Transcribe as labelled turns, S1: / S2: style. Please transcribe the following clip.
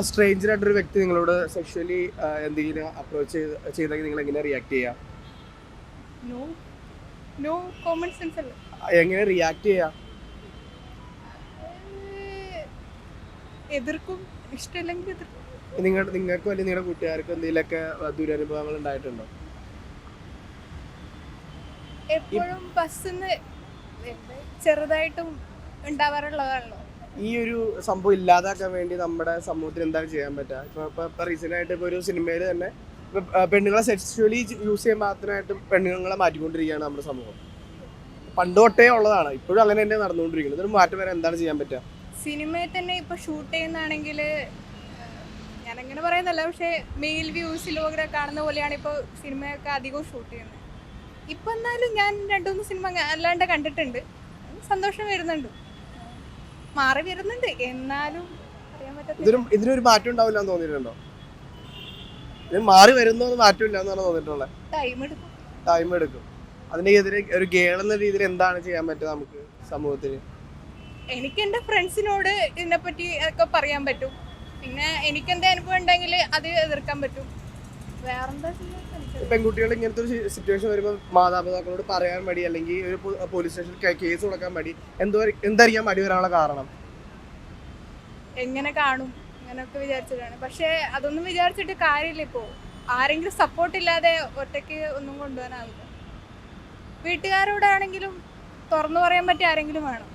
S1: Stranger ആയിട്ടൊരു വ്യക്തി നിങ്ങളോട് സെക്ഷലി എന്തെങ്കിലും അപ്രോച്ച് ചെയ്തെങ്കിൽ നിങ്ങൾ എങ്ങനെ റിയാക്ട് ചെയ്യാം?
S2: നോ നോ കോമൺ സെൻസ് അല്ലേ.
S1: എങ്ങനെ റിയാക്ട് ചെയ്യാം?
S2: ഏഹ് എതിർക്കും, ഇഷ്ടമില്ലെങ്കിൽ എതിർക്കും.
S1: നിങ്ങൾക്കും അല്ലെങ്കിൽ നിങ്ങളുടെ കൂട്ടുകാർക്കും എന്തെങ്കിലുമൊക്കെ ദുരനുഭവങ്ങൾ ഉണ്ടായിട്ടുണ്ടോ? ഈ
S2: എപ്പോഴും ബസ്സിന്ന് ചെറുതായിട്ടും ഉണ്ടാവാറുള്ളതാണല്ലോ.
S1: ഈ ഒരു സംഭവം ഇല്ലാതാക്കാൻ വേണ്ടി നമ്മുടെ സമൂഹത്തിന് എന്താണ് ചെയ്യാൻ പറ്റുക? ഇപ്പൊ റീസെന്റ് ആയിട്ട് ഇപ്പൊ ഒരു സിനിമയിൽ തന്നെ പെണ്ണുങ്ങളെ സെക്സ്വലി യൂസ് ചെയ്യാൻ മാത്രമായിട്ട് പെണ്ണുങ്ങളെ മാറ്റിക്കൊണ്ടിരിക്കുകയാണ് നമ്മുടെ സമൂഹം. പണ്ട് തൊട്ടേ ഉള്ളതാണ്, ഇപ്പോഴും അങ്ങനെ തന്നെ നടന്നുകൊണ്ടിരിക്കുന്നത്. ഇതൊരു മാറ്റം വരാൻ എന്താണ് ചെയ്യാൻ പറ്റുക?
S2: സിനിമയിൽ തന്നെ ഇപ്പൊ ഷൂട്ട് ചെയ്യുന്നതാണെങ്കിൽ ഞാനങ്ങനെ പറയുന്നല്ല, പക്ഷേ മെയിൽ വ്യൂസിലൂടെ കാണുന്ന പോലെയാണ് ഇപ്പോൾ സിനിമയൊക്കെ അധികവും ഷൂട്ട് ചെയ്യുന്നത്. ഇപ്പം എന്നാലും ഞാൻ രണ്ടു മൂന്ന് സിനിമ അല്ലാണ്ട് കണ്ടിട്ടുണ്ട്, സന്തോഷം വരുന്നുണ്ട്, മാറി വരുന്നുണ്ട്. എന്നാലും അറിയാൻ പറ്റത്തില്ല.
S1: ഇതിനൊരു മാറ്റം ഉണ്ടാവില്ല എന്ന് തോന്നിയിട്ടുണ്ടോ? ഇത് മാറി വരുന്നൊന്നും മാറ്റമില്ല എന്നാണ് തോന്നിയിട്ടുള്ളത്.
S2: ടൈം എടുക്കും.
S1: ടൈം എടുക്കും. അതിനെതിരെ ഒരു ഗേൾ എന്ന രീതിയിൽ എന്താണ് ചെയ്യാൻ പറ്റുക നമുക്ക് സമൂഹത്തിന്?
S2: എനിക്ക് എൻ്റെ ഫ്രണ്ട്സിനോട് ഇതിനെപ്പറ്റി ഒക്കെ പറയാൻ പറ്റും. പിന്നെ എനിക്ക് എന്താ അനുഭവം ഉണ്ടെങ്കിൽ അത് എതിർക്കാൻ പറ്റും. വേറെന്താ ചെയ്യാൻ?
S1: പെൺകുട്ടികൾ ഇങ്ങനത്തെ ഒരു സിറ്റുവേഷൻ വരുമ്പോൾ മാതാപിതാക്കളോട് പറയാൻ മടി, അല്ലെങ്കിൽ ഒരു പോലീസ് സ്റ്റേഷനിൽ കേസ് കൊടുക്കാൻ മടി, എന്തായിരിക്കാം മടി വരാനുള്ള കാരണം?
S2: എങ്ങനെ കാണും അങ്ങനെയൊക്കെ വിചാരിച്ചിട്ടാണ്. പക്ഷേ അതൊന്നും വിചാരിച്ചിട്ട് കാര്യമില്ല. ഇപ്പോൾ ആരെങ്കിലും സപ്പോർട്ട് ഇല്ലാതെ ഒറ്റയ്ക്ക് ഒന്നും കൊണ്ടുപോകാനാവില്ല. വീട്ടുകാരോടാണെങ്കിലും തുറന്നു പറയാൻ പറ്റിയ ആരെങ്കിലും വേണം.